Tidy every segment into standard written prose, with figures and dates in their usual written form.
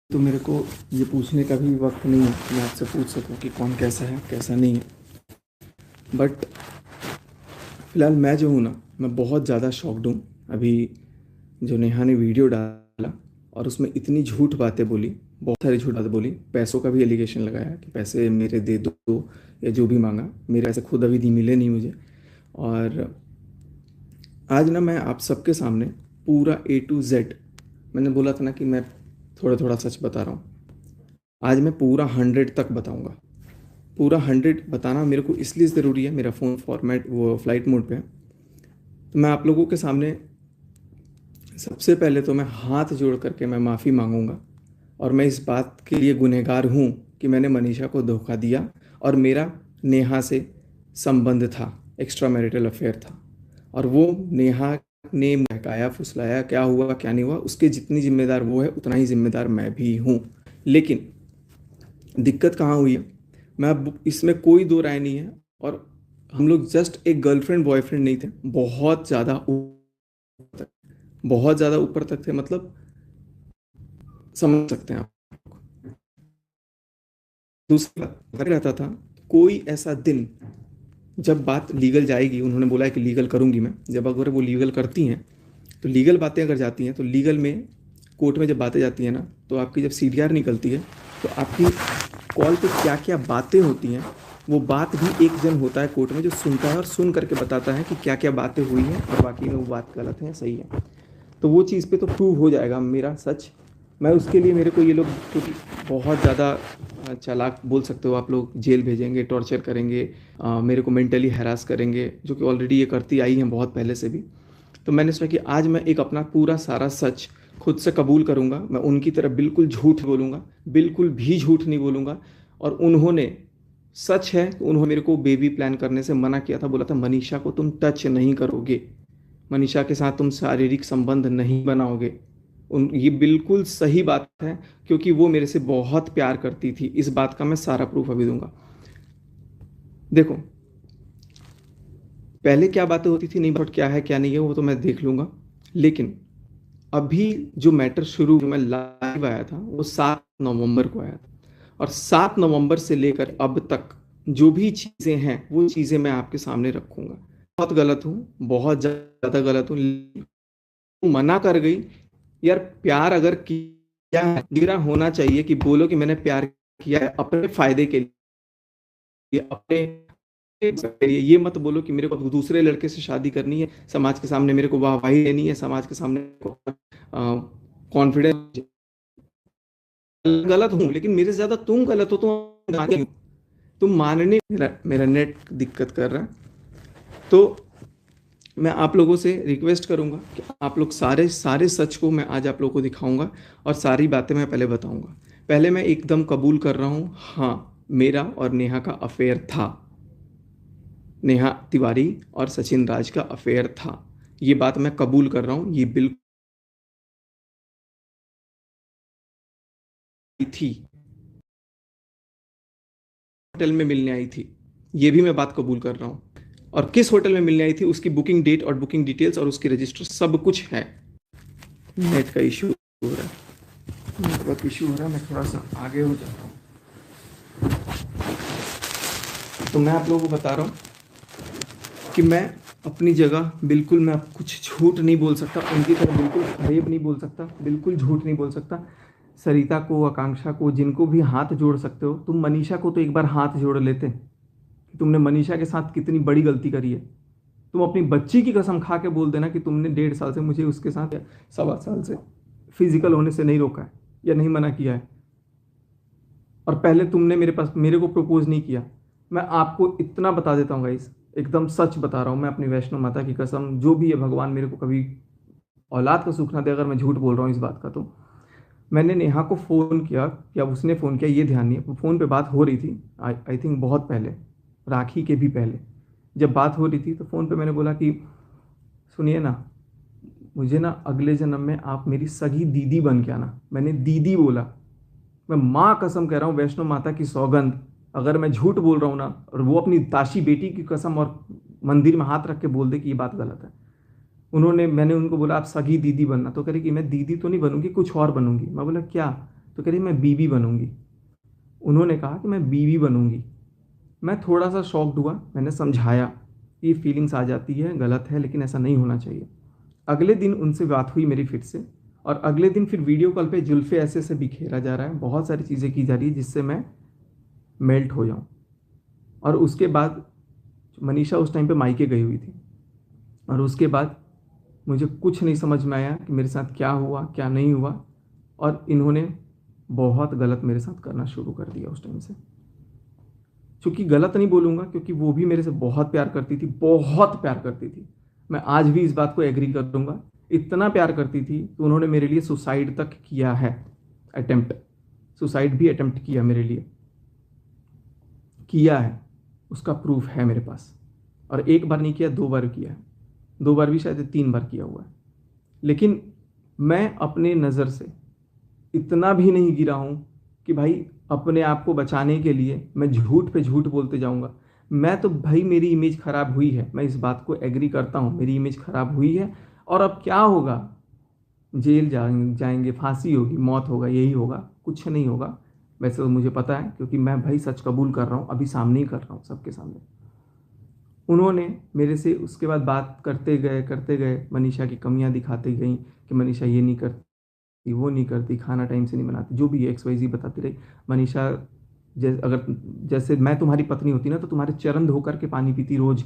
तो मेरे को ये पूछने का भी वक्त नहीं है कि मैं आपसे पूछ सकूं कि कौन कैसा है कैसा नहीं है। बट फिलहाल मैं जो हूँ ना, मैं बहुत ज़्यादा शॉक्ड हूँ। अभी जो नेहा ने वीडियो डाला और उसमें इतनी झूठ बातें बोली, बहुत सारी झूठ बातें बोली, पैसों का भी एलिगेशन लगाया कि पैसे मेरे दे दो या जो भी मांगा। मेरे पैसे खुद अभी दी मिले नहीं मुझे। और आज ना मैं आप सबके सामने पूरा A to Z, मैंने बोला था ना कि मैं थोड़ा थोड़ा सच बता रहा हूँ, आज मैं पूरा 100 तक बताऊंगा। पूरा 100 बताना मेरे को इसलिए ज़रूरी है, मेरा फ़ोन फॉर्मेट वो फ्लाइट मोड पे है। तो मैं आप लोगों के सामने सबसे पहले तो मैं हाथ जोड़ करके मैं माफ़ी मांगूंगा। और मैं इस बात के लिए गुनहगार हूँ कि मैंने मनीषा को धोखा दिया और मेरा नेहा से संबंध था, एक्स्ट्रा मैरिटल अफेयर था। और वो नेहा ने बहकाया फुसलाया, क्या हुआ क्या नहीं हुआ, उसके जितनी जिम्मेदार वो है उतना ही जिम्मेदार मैं भी हूँ। लेकिन दिक्कत कहाँ हुई है, मैं अब इसमें कोई दो राय नहीं है। और हम लोग जस्ट एक गर्लफ्रेंड बॉयफ्रेंड नहीं थे, बहुत ज़्यादा ऊपर तक, बहुत ज़्यादा ऊपर तक थे, मतलब समझ सकते हैं आप। दूसरी बात लग रहता था कोई ऐसा दिन जब बात लीगल जाएगी, उन्होंने बोला है कि लीगल करूंगी मैं, जब अगर वो लीगल करती हैं तो लीगल बातें अगर जाती हैं तो लीगल में कोर्ट में जब बातें जाती हैं ना, तो आपकी जब CDR निकलती है तो आपकी कॉल पे क्या क्या बातें होती हैं, वो बात भी एक जन होता है कोर्ट में जो सुनता है और सुन करके बताता है कि क्या क्या बातें हुई हैं और बाकी में वो बात गलत है या सही है। तो वो चीज़ पे तो प्रूव हो जाएगा मेरा सच। मैं उसके लिए, मेरे को ये लोग क्योंकि बहुत ज़्यादा चालाक बोल सकते हो आप लोग, जेल भेजेंगे, टॉर्चर करेंगे, मेरे को मेंटली हैरास करेंगे, जो कि ऑलरेडी ये करती आई हैं बहुत पहले से भी। तो मैंने सोचा कि आज मैं एक अपना पूरा सारा सच खुद से कबूल करूंगा। मैं उनकी तरफ बिल्कुल झूठ बोलूंगा, बिल्कुल भी झूठ नहीं बोलूंगा। और उन्होंने, सच है, उन्होंने मेरे को बेबी प्लान करने से मना किया था, बोला था मनीषा को तुम टच नहीं करोगे, मनीषा के साथ तुम शारीरिक संबंध नहीं बनाओगे। ये बिल्कुल सही बात है, क्योंकि वो मेरे से बहुत प्यार करती थी। इस बात का मैं सारा प्रूफ अभी दूंगा। देखो, पहले क्या बातें होती थी नहीं, बट क्या है क्या नहीं है वो तो मैं देख लूंगा। लेकिन अभी जो मैटर शुरू, जो मैं लाइव आया था वो 7 नवंबर को आया था। और 7 नवंबर से लेकर अब तक जो भी चीज़ें हैं वो चीज़ें मैं आपके सामने रखूंगा। बहुत गलत हूँ, बहुत ज़्यादा गलत हूँ, मना कर गई। यार प्यार अगर किया है, गिरा होना चाहिए कि बोलो कि मैंने प्यार किया है अपने फायदे के लिए, अपने के लिए। ये मत बोलो कि मेरे को दूसरे लड़के से शादी करनी है, समाज के सामने मेरे को वाहवाही लेनी है, समाज के सामने कॉन्फिडेंस। गलत हूँ लेकिन मेरे से ज्यादा तुम गलत हो, तुम मानने, मेरा नेट दिक्कत कर रहा है। तो मैं आप लोगों से रिक्वेस्ट करूंगा कि आप लोग सारे सारे सच को मैं आज आप लोगों को दिखाऊंगा और सारी बातें मैं पहले बताऊंगा। पहले मैं एकदम कबूल कर रहा हूँ, हाँ मेरा और नेहा का अफेयर था, नेहा तिवारी और सचिन राज का अफेयर था। ये बात मैं कबूल कर रहा हूँ, ये बिल्कुल थी, होटल में मिलने आई थी, ये भी मैं बात कबूल कर रहा हूँ। और किस होटल में मिलने आई थी उसकी बुकिंग डेट और बुकिंग डिटेल्स और उसकी रजिस्टर सब कुछ है। नेट का इशू हो रहा है, नेटवर्क इशू हो रहा है, मैं थोड़ा सा आगे हो जाता हूँ। तो मैं आप लोगों को बता रहा हूँ कि मैं अपनी जगह बिल्कुल, मैं कुछ झूठ नहीं बोल सकता, उनकी तरह बिल्कुल फरेब नहीं बोल सकता, बिल्कुल झूठ नहीं बोल सकता। सरिता को, आकांक्षा को, जिनको भी हाथ जोड़ सकते हो, तुम मनीषा को तो एक बार हाथ जोड़ लेते कि तुमने मनीषा के साथ कितनी बड़ी गलती करी है। तुम अपनी बच्ची की कसम खा के बोल देना कि तुमने 1.5 साल से मुझे उसके साथ, या 1.25 साल से फिजिकल होने से नहीं रोका है या नहीं मना किया है। और पहले तुमने मेरे को प्रपोज नहीं किया। मैं आपको इतना बता देता हूँ गाइस, एकदम सच बता रहा हूँ, मैं अपनी वैष्णो माता की कसम, जो भी है भगवान मेरे को कभी औलाद का सुख ना दे अगर मैं झूठ बोल रहा हूँ इस बात का। तो मैंने नेहा को फ़ोन किया या उसने फ़ोन किया ये ध्यान नहीं है, फ़ोन पे बात हो रही थी, आई थिंक बहुत पहले, राखी के भी पहले जब बात हो रही थी, तो फ़ोन पे मैंने बोला कि सुनिए ना, मुझे ना अगले जन्म में आप मेरी सगी दीदी बन के आना। मैंने दीदी बोला, मैं माँ कसम कह रहा हूँ, वैष्णो माता की सौगंध, अगर मैं झूठ बोल रहा हूँ ना, और वो अपनी दाशी बेटी की कसम और मंदिर में हाथ रख के बोल दे कि ये बात गलत है। मैंने उनको बोला आप सगी दीदी बनना, तो कह रही कि मैं दीदी तो नहीं बनूंगी, कुछ और बनूंगी। मैं बोला क्या? तो कह रही मैं बीवी बनूंगी। उन्होंने कहा कि मैं बीवी बनूंगी। मैं थोड़ा सा शॉक्ड हुआ, मैंने समझाया ये फीलिंग्स आ जाती है, गलत है, लेकिन ऐसा नहीं होना चाहिए। अगले दिन उनसे बात हुई मेरी फिर से, और अगले दिन फिर वीडियो कॉल पे जुल्फे ऐसे से बिखेरा जा रहा है, बहुत सारी चीज़ें की जा रही है जिससे मैं मेल्ट हो जाऊं। और उसके बाद मनीषा उस टाइम पे मायके गई हुई थी, और उसके बाद मुझे कुछ नहीं समझ में आया कि मेरे साथ क्या हुआ क्या नहीं हुआ, और इन्होंने बहुत गलत मेरे साथ करना शुरू कर दिया उस टाइम से। चूंकि गलत नहीं बोलूँगा, क्योंकि वो भी मेरे से बहुत प्यार करती थी, बहुत प्यार करती थी। मैं आज भी इस बात को एग्री करूँगा, इतना प्यार करती थी तो उन्होंने मेरे लिए सुसाइड तक किया है, अटेम्प्ट, सुसाइड भी अटेम्प्ट किया मेरे लिए, किया है, उसका प्रूफ है मेरे पास। और एक बार नहीं किया, 2 बार किया है, 2 बार भी शायद 3 बार किया हुआ है। लेकिन मैं अपने नज़र से इतना भी नहीं गिरा हूँ कि भाई अपने आप को बचाने के लिए मैं झूठ पे झूठ बोलते जाऊँगा। मैं तो भाई, मेरी इमेज ख़राब हुई है, मैं इस बात को एग्री करता हूँ, मेरी इमेज ख़राब हुई है। और अब क्या होगा, जेल जाएंगे, फांसी होगी, मौत होगा, यही होगा, कुछ नहीं होगा। वैसे तो मुझे पता है, क्योंकि मैं भाई सच कबूल कर रहा हूँ, अभी सामने ही कर रहा हूँ, सबके सामने। उन्होंने मेरे से उसके बाद बात करते गए, मनीषा की कमियां दिखाते गई कि मनीषा ये नहीं करती, वो नहीं करती, खाना टाइम से नहीं बनाती, जो भी XYZ बताती रही। मनीषा जैसे मैं तुम्हारी पत्नी होती ना तो तुम्हारे चरण धो करके पानी पीती रोज,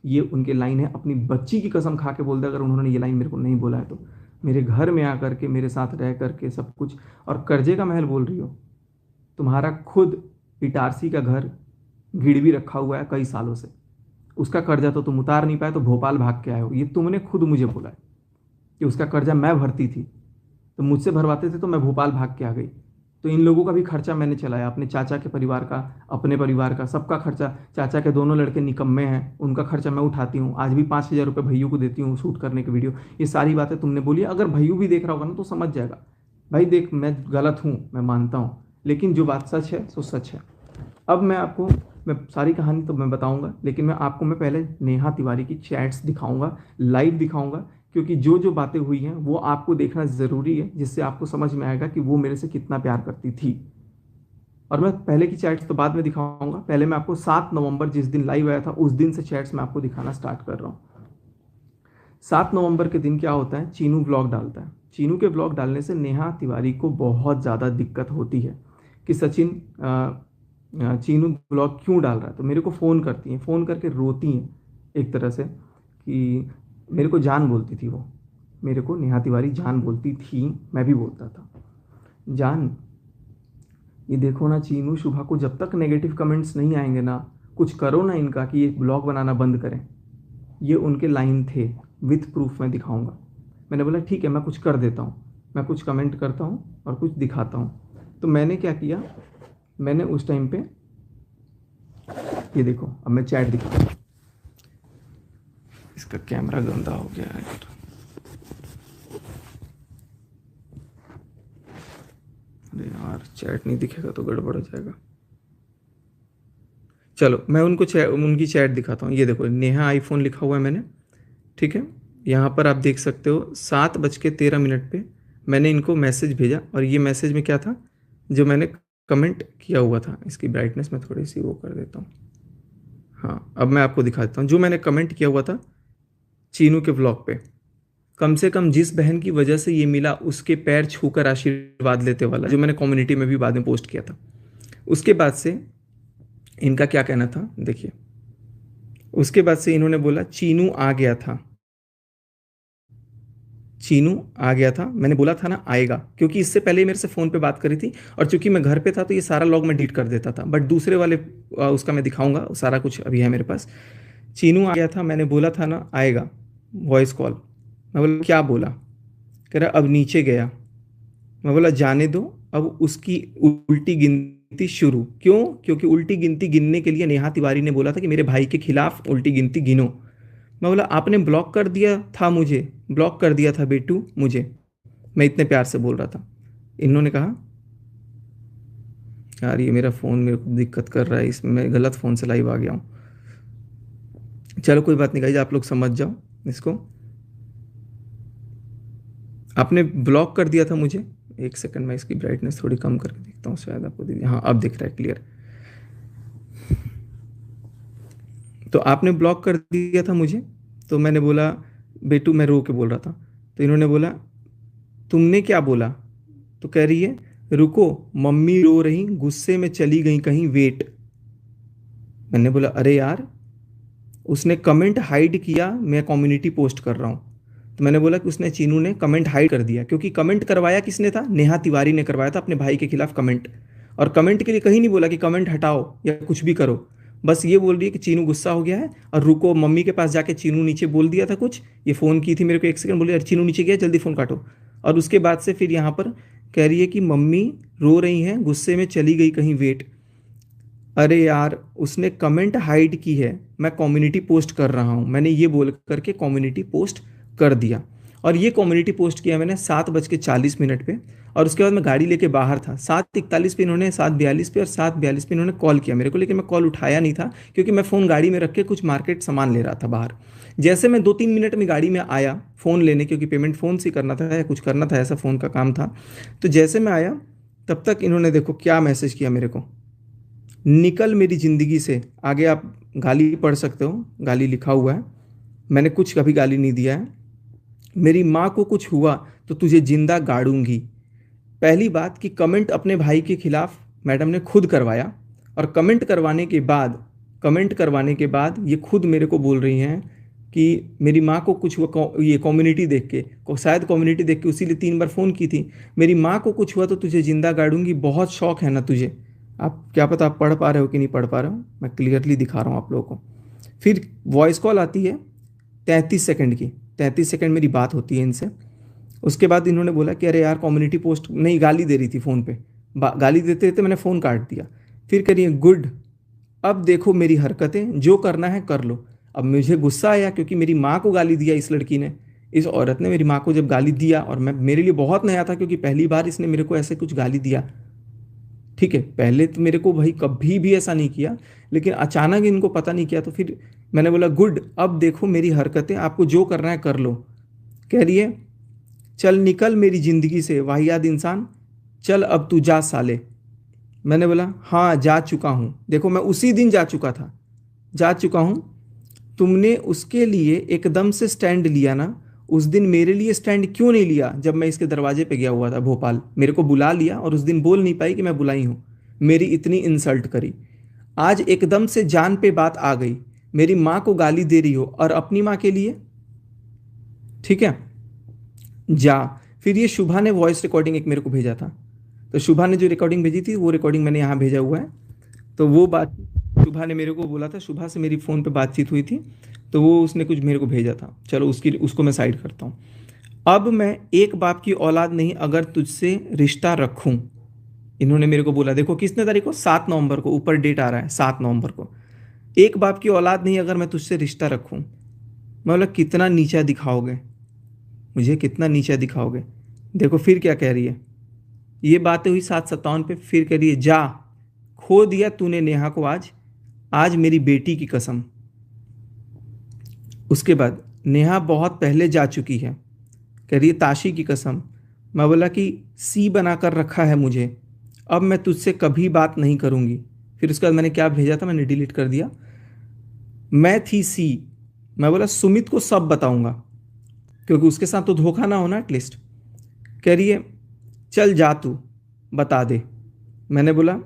ये उनके लाइन है। अपनी बच्ची की कसम खा के बोल दे, अगर उन्होंने ये लाइन मेरे को नहीं बोला है तो। मेरे घर में आकर के, मेरे साथ रह करके सब कुछ, और कर्जे का महल बोल रही हो। तुम्हारा खुद इटारसी का घर गिरवी रखा हुआ है कई सालों से, उसका कर्जा तो तुम उतार नहीं पाए, तो भोपाल भाग के आए हो। ये तुमने खुद मुझे बोला है कि उसका कर्जा मैं भरती थी, तो मुझसे भरवाते थे तो मैं भोपाल भाग के आ गई। तो इन लोगों का भी खर्चा मैंने चलाया, अपने चाचा के परिवार का, अपने परिवार का, सबका खर्चा। चाचा के दोनों लड़के निकम्मे हैं, उनका खर्चा मैं उठाती हूँ, आज भी 5,000 रुपये भैयू को देती हूँ शूट करने के वीडियो। ये सारी बातें तुमने बोली। अगर भैयू भी देख रहा होगा ना तो समझ जाएगा, भाई देख मैं गलत हूँ, मैं मानता हूँ, लेकिन जो बात सच है सो सच है। अब मैं सारी कहानी तो मैं बताऊंगा, लेकिन मैं पहले नेहा तिवारी की चैट्स दिखाऊंगा, लाइव दिखाऊंगा, क्योंकि जो जो बातें हुई हैं वो आपको देखना ज़रूरी है, जिससे आपको समझ में आएगा कि वो मेरे से कितना प्यार करती थी। और मैं पहले की चैट्स तो बाद में दिखाऊंगा, पहले मैं आपको 7 नवंबर जिस दिन लाइव आया था उस दिन से चैट्स मैं आपको दिखाना स्टार्ट कर रहा हूँ। 7 नवंबर के दिन क्या होता है, चीनू ब्लॉग डालता है। चीनू के ब्लॉग डालने से नेहा तिवारी को बहुत ज़्यादा दिक्कत होती है कि सचिन चीनू ब्लॉग क्यों डाल रहा है। तो मेरे को फ़ोन करती हैं, फ़ोन करके रोती हैं एक तरह से, कि मेरे को जान बोलती थी वो, मेरे को नेहा तिवारी जान बोलती थी, मैं भी बोलता था जान। ये देखो ना चीनू, शुभा को जब तक नेगेटिव कमेंट्स नहीं आएंगे ना, कुछ करो ना इनका कि ये ब्लॉग बनाना बंद करें। ये उनके लाइन थे, विथ प्रूफ मैं दिखाऊंगा। मैंने बोला ठीक है, मैं कुछ कर देता हूँ, मैं कुछ कमेंट करता हूँ और कुछ दिखाता हूँ। तो मैंने क्या किया, मैंने उस टाइम पे, ये देखो अब मैं चैट दिखाता हूँ। इसका कैमरा गंदा हो गया है यार, अरे यार चैट नहीं दिखेगा तो गड़बड़ हो जाएगा। चलो मैं उनकी चैट दिखाता हूँ। ये देखो, नेहा आईफोन लिखा हुआ है मैंने, ठीक है। यहाँ पर आप देख सकते हो 7:13 पे मैंने इनको मैसेज भेजा, और ये मैसेज में क्या था, जो मैंने कमेंट किया हुआ था। इसकी ब्राइटनेस मैं थोड़ी सी वो कर देता हूँ। हाँ, अब मैं आपको दिखा देता हूँ जो मैंने कमेंट किया हुआ था चीनू के व्लॉग पे। कम से कम जिस बहन की वजह से ये मिला उसके पैर छूकर आशीर्वाद लेते वाला, जो मैंने कम्युनिटी में भी बाद में पोस्ट किया था। उसके बाद से इनका क्या कहना था देखिए, उसके बाद से इन्होंने बोला चीनू आ गया था, चीनू आ गया था, मैंने बोला था ना आएगा, क्योंकि इससे पहले ही मेरे से फ़ोन पे बात करी थी, और चूंकि मैं घर पे था तो ये सारा लॉग मैं डिलीट कर देता था। बट दूसरे वाले उसका मैं दिखाऊंगा, सारा कुछ अभी है मेरे पास। चीनू आ गया था, मैंने बोला था ना आएगा, वॉइस कॉल। मैं बोला क्या बोला, कह रहा अब नीचे गया। मैं बोला जाने दो, अब उसकी उल्टी गिनती शुरू। क्यों, क्योंकि उल्टी गिनती गिनने के लिए नेहा तिवारी ने बोला था कि मेरे भाई के खिलाफ उल्टी गिनती गिनो। मैं बोला आपने ब्लॉक कर दिया था मुझे, ब्लॉक कर दिया था बेटू मुझे, मैं इतने प्यार से बोल रहा था। इन्होंने कहा यार ये मेरा फ़ोन मेरे को दिक्कत कर रहा है, इसमें मैं गलत फ़ोन से लाइव आ गया हूँ। चलो कोई बात नहीं गाइस, आप लोग समझ जाओ इसको। आपने ब्लॉक कर दिया था मुझे, एक सेकंड, मैं इसकी ब्राइटनेस थोड़ी कम करके देखता हूँ, शायद आपको दीजिए। हाँ, अब दिख रहा है क्लियर। तो आपने ब्लॉक कर दिया था मुझे, तो मैंने बोला बेटू, मैं रो के बोल रहा था, तो इन्होंने बोला तुमने क्या बोला? तो कह रही है रुको, मम्मी रो रही, गुस्से में चली गई कहीं, वेट। मैंने बोला अरे यार, उसने कमेंट हाइड किया, मैं कम्युनिटी पोस्ट कर रहा हूँ। तो मैंने बोला कि उसने, चीनू ने कमेंट हाइड कर दिया, क्योंकि कमेंट करवाया किसने था? नेहा तिवारी ने करवाया था अपने भाई के खिलाफ कमेंट। और कमेंट के लिए कहीं नहीं बोला कि कमेंट हटाओ या कुछ भी करो, बस ये बोल रही है कि चीनू गुस्सा हो गया है और रुको। मम्मी के पास जाके चीनू नीचे बोल दिया था कुछ, ये फ़ोन की थी मेरे को, एक सेकंड बोली, अरे चीनू नीचे गया, जल्दी फ़ोन काटो। और उसके बाद से फिर यहाँ पर कह रही है कि मम्मी रो रही हैं, गुस्से में चली गई कहीं, वेट। अरे यार, उसने कमेंट हाइड की है, मैं कम्युनिटी पोस्ट कर रहा हूँ, मैंने ये बोल करके कम्युनिटी पोस्ट कर दिया। और ये कम्युनिटी पोस्ट किया मैंने 7:40 पे, और उसके बाद मैं गाड़ी लेके बाहर था। 7:41 पे इन्होंने, 7:42 पे और 7:42 पे इन्होंने कॉल किया मेरे को, लेकिन मैं कॉल उठाया नहीं था, क्योंकि मैं फ़ोन गाड़ी में रख के कुछ मार्केट सामान ले रहा था बाहर। जैसे मैं 2-3 मिनट में गाड़ी में आया फ़ोन लेने, क्योंकि पेमेंट फ़ोन से करना था या कुछ करना था, ऐसा फ़ोन का काम था। तो जैसे मैं आया, तब तक इन्होंने देखो क्या मैसेज किया मेरे को, निकल मेरी ज़िंदगी से। आगे आप गाली पढ़ सकते हो, गाली लिखा हुआ है, मैंने कुछ कभी गाली नहीं दिया है। मेरी माँ को कुछ हुआ तो तुझे जिंदा गाड़ूंगी। पहली बात कि कमेंट अपने भाई के खिलाफ मैडम ने खुद करवाया, और कमेंट करवाने के बाद ये खुद मेरे को बोल रही हैं कि मेरी माँ को कुछ हुआ, ये कम्युनिटी देख के, शायद कम्युनिटी देख के उसी लिए 3 बार फ़ोन की थी। मेरी माँ को कुछ हुआ तो तुझे जिंदा गाड़ूंगी, बहुत शौक है ना तुझे। आप क्या पता आप पढ़ पा रहे हो कि नहीं पढ़ पा रहे हो, मैं क्लियरली दिखा रहा हूँ आप लोगों को। फिर वॉइस कॉल आती है 33 सेकंड की, 33 सेकंड मेरी बात होती है इनसे। उसके बाद इन्होंने बोला कि अरे यार कम्युनिटी पोस्ट नहीं, गाली दे रही थी फ़ोन पे, गाली देते देते मैंने फ़ोन काट दिया। फिर करिए गुड, अब देखो मेरी हरकतें, जो करना है कर लो। अब मुझे गुस्सा आया, क्योंकि मेरी माँ को गाली दिया इस लड़की ने, इस औरत ने मेरी माँ को जब गाली दिया, और मैं, मेरे लिए बहुत नया था, क्योंकि पहली बार इसने मेरे को ऐसे कुछ गाली दिया। ठीक है, पहले तो मेरे को भाई कभी भी ऐसा नहीं किया, लेकिन अचानक इनको पता नहीं किया। तो फिर मैंने बोला गुड, अब देखो मेरी हरकतें, आपको जो करना है कर लो। कह रही है चल निकल मेरी ज़िंदगी से वाहियात इंसान, चल अब तू जा साले। मैंने बोला हाँ जा चुका हूँ, देखो मैं उसी दिन जा चुका था, जा चुका हूँ। तुमने उसके लिए एकदम से स्टैंड लिया ना, उस दिन मेरे लिए स्टैंड क्यों नहीं लिया? जब मैं इसके दरवाजे पे गया हुआ था भोपाल, मेरे को बुला लिया, और उस दिन बोल नहीं पाई कि मैं बुलाई हूँ, मेरी इतनी इंसल्ट करी। आज एकदम से जान पे बात आ गई, मेरी माँ को गाली दे रही हो, और अपनी माँ के लिए, ठीक है जा। फिर ये शुभा ने वॉइस रिकॉर्डिंग एक मेरे को भेजा था, तो शुभा ने जो रिकॉर्डिंग भेजी थी वो रिकॉर्डिंग मैंने यहाँ भेजा हुआ है। तो वो बात शुभा ने मेरे को बोला था, शुभा से मेरी फ़ोन पे बातचीत हुई थी, तो वो उसने कुछ मेरे को भेजा था, चलो उसको मैं साइड करता हूँ। अब मैं एक बाप की औलाद नहीं अगर तुझसे रिश्ता रखूँ, इन्होंने मेरे को बोला, देखो किसने तारीख को, 7 नवंबर को, ऊपर डेट आ रहा है 7 नवंबर को। एक बाप की औलाद नहीं अगर मैं तुझसे रिश्ता रखूँ, मैं बोला कितना नीचा दिखाओगे मुझे, कितना नीचा दिखाओगे। देखो फिर क्या कह रही है, ये बातें हुई 7:57 पे, फिर कह रही है जा, खो दिया तूने नेहा को आज, आज मेरी बेटी की कसम। उसके बाद नेहा बहुत पहले जा चुकी है, कह रही है ताशी की कसम। मैं बोला कि सी बना कर रखा है मुझे, अब मैं तुझसे कभी बात नहीं करूँगी। फिर उसके बाद मैंने क्या भेजा था, मैंने डिलीट कर दिया, मैं थी सी। मैं बोला सुमित को सब बताऊंगा, क्योंकि उसके साथ तो धोखा ना होना एटलीस्ट। कह रही है चल जा तू, बता दे। मैंने बोला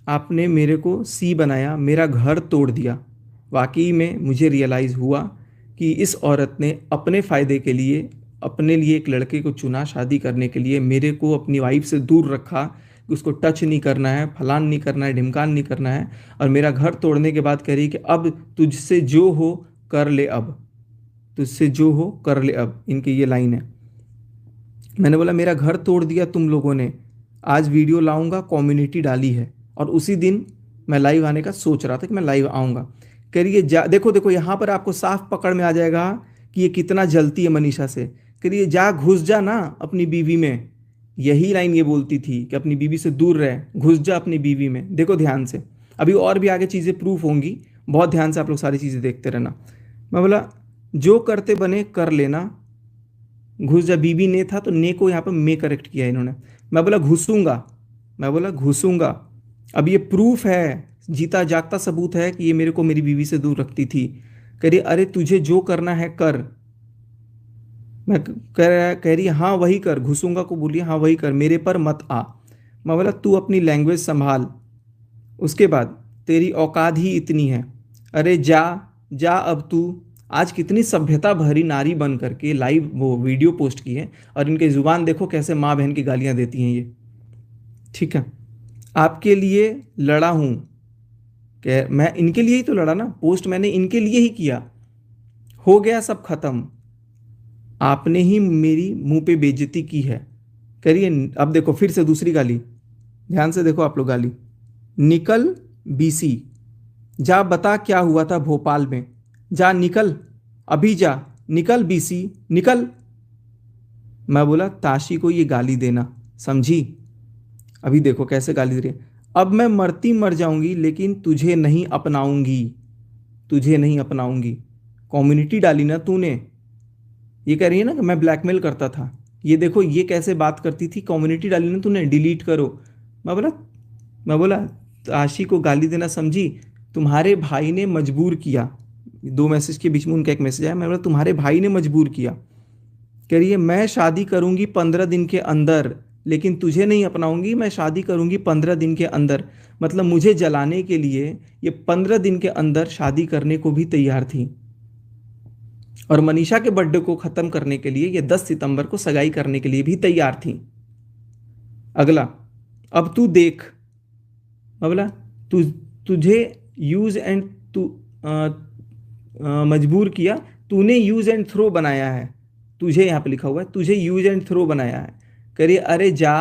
आपने मेरे को सी बनाया, मेरा घर तोड़ दिया। वाकई में मुझे रियलाइज़ हुआ कि इस औरत ने अपने फ़ायदे के लिए, अपने लिए एक लड़के को चुना शादी करने के लिए, मेरे को अपनी वाइफ से दूर रखा कि उसको टच नहीं करना है, फलान नहीं करना है, ढिमकान नहीं करना है, और मेरा घर तोड़ने के बाद कह रही कि अब तुझसे जो हो कर ले, अब तुझसे जो हो कर ले अब, इनकी ये लाइन है। मैंने बोला मेरा घर तोड़ दिया तुम लोगों ने, आज वीडियो लाऊंगा, कम्युनिटी डाली है, और उसी दिन मैं लाइव आने का सोच रहा था कि मैं लाइव आऊँगा। कह रही है जा, देखो देखो यहाँ पर आपको साफ पकड़ में आ जाएगा कि ये कितना जलती है मनीषा से। कह रही है जा, घुस जा ना अपनी बीवी में, यही लाइन ये बोलती थी कि अपनी बीवी से दूर रहे, घुस जा अपनी बीवी में। देखो ध्यान से, अभी और भी आगे चीज़ें प्रूफ होंगी, बहुत ध्यान से आप लोग सारी चीज़ें देखते रहना। मैं बोला जो करते बने कर लेना, घुस जा, बीबी ने था तो ने को यहाँ पर मे करेक्ट किया इन्होंने। मैं बोला घुसूंगा, मैं बोला घुसूंगा। अब ये प्रूफ है, जीता जागता सबूत है कि ये मेरे को मेरी बीवी से दूर रखती थी। कह रही अरे तुझे जो करना है कर। कह रही हाँ वही कर, घुसूंगा को बोली हाँ वही कर, मेरे पर मत आ। मैं बोला तू अपनी लैंग्वेज संभाल। उसके बाद तेरी औकात ही इतनी है, अरे जा जा अब तू। आज कितनी सभ्यता भरी नारी बन करके लाइव वो वीडियो पोस्ट की है, और इनके जुबान देखो कैसे माँ बहन की गालियां देती हैं ये। ठीक है, आपके लिए लड़ा हूं, कह मैं इनके लिए ही तो लड़ा ना, पोस्ट मैंने इनके लिए ही किया। हो गया सब खत्म, आपने ही मेरी मुंह पे बेइज्जती की है। करिए अब देखो फिर से दूसरी गाली, ध्यान से देखो आप लोग गाली। निकल बीसी, जा बता क्या हुआ था भोपाल में, जा निकल, अभी जा, निकल बीसी निकल। मैं बोला ताशी को ये गाली देना, समझी? अभी देखो कैसे गाली दे रही है। अब मैं मरती मर जाऊंगी लेकिन तुझे नहीं अपनाऊंगी, तुझे नहीं अपनाऊंगी। कम्युनिटी डाली ना तूने, ये कह रही है ना कि मैं ब्लैकमेल करता था। ये देखो ये कैसे बात करती थी, कम्युनिटी डाली ना तूने, डिलीट करो। मैं बोला मैं बोला आशी को गाली देना समझी? तुम्हारे भाई ने मजबूर किया। दो मैसेज के बीच में उनका एक मैसेज आया, मैं बोला तुम्हारे भाई ने मजबूर किया। कह रही है मैं शादी करूंगी 15 दिन के अंदर, लेकिन तुझे नहीं अपनाऊंगी, मैं शादी करूंगी 15 दिन के अंदर। मतलब मुझे जलाने के लिए ये 15 दिन के अंदर शादी करने को भी तैयार थी, और मनीषा के बर्थडे को खत्म करने के लिए ये 10 सितंबर को सगाई करने के लिए भी तैयार थी। अगला, अब तू देख। मैं बोला तुझे यूज एंड तू मजबूर किया, तूने यूज एंड थ्रो बनाया है, तुझे यहाँ पे लिखा हुआ है तुझे यूज एंड थ्रो बनाया है। कह रही अरे जा,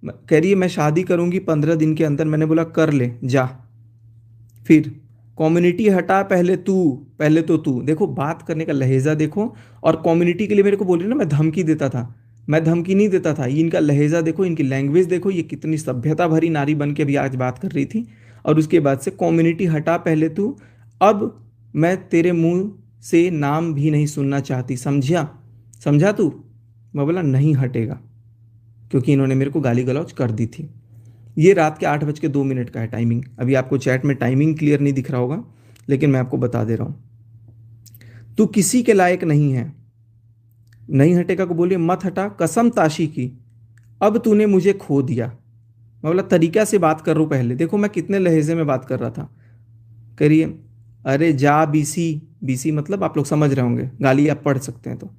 कह रही है मैं शादी करूंगी 15 दिन के अंदर। मैंने बोला कर ले जा। फिर कम्युनिटी हटा, पहले तू, पहले तो तू। देखो बात करने का लहजा देखो, और कम्युनिटी के लिए मेरे को बोल रही ना मैं धमकी देता था, मैं धमकी नहीं देता था। ये इनका लहजा देखो, इनकी लैंग्वेज देखो, ये कितनी सभ्यता भरी नारी बन के अभी आज बात कर रही थी। और उसके बाद से कम्युनिटी हटा पहले तू, अब मैं तेरे मुंह से नाम भी नहीं सुनना चाहती, समझा? समझा तू? मैं बोला नहीं हटेगा, क्योंकि इन्होंने मेरे को गाली गलौज कर दी थी। ये रात के 8:02 का है टाइमिंग। अभी आपको चैट में टाइमिंग क्लियर नहीं दिख रहा होगा, लेकिन मैं आपको बता दे रहा हूं। तू किसी के लायक नहीं है, नहीं हटेगा को बोलिए मत हटा, कसम ताशी की, अब तूने मुझे खो दिया। मैं बोला तरीका से बात कर रहा हूं पहले, देखो मैं कितने लहजे में बात कर रहा था। करिए अरे जा बीसी, बीसी मतलब आप लोग समझ रहे होंगे, गाली आप पढ़ सकते हैं तो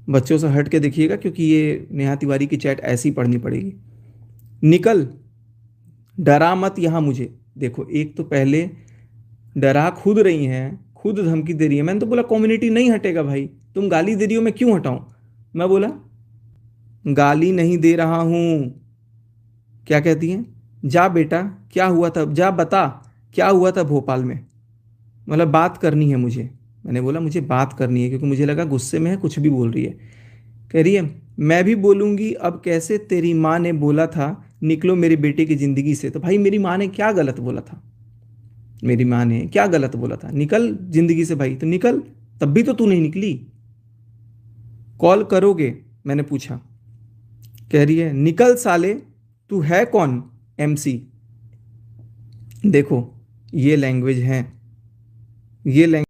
बच्चों से हट के देखिएगा, क्योंकि ये नेहा तिवारी की चैट ऐसी पढ़नी पड़ेगी। निकल, डरा मत यहाँ मुझे। देखो एक तो पहले डरा खुद रही हैं, खुद धमकी दे रही है। मैंने तो बोला कम्युनिटी नहीं हटेगा भाई, तुम गाली दे रही हो मैं क्यों हटाऊं? मैं बोला गाली नहीं दे रहा हूं। क्या कहती है? जा बेटा क्या हुआ था, जा बता क्या हुआ था भोपाल में, मतलब बात करनी है मुझे। मैंने बोला मुझे बात करनी है, क्योंकि मुझे लगा गुस्से में है कुछ भी बोल रही है। कह रही है मैं भी बोलूंगी, अब कैसे तेरी माँ ने बोला था निकलो मेरे बेटे की जिंदगी से। तो भाई मेरी माँ ने क्या गलत बोला था? मेरी माँ ने क्या गलत बोला था? निकल जिंदगी से भाई, तो निकल, तब भी तो तू नहीं निकली। कॉल करोगे? मैंने पूछा। कह रही है निकल साले, तू है कौन एमसी। देखो ये लैंग्वेज है, ये लैंग्वेज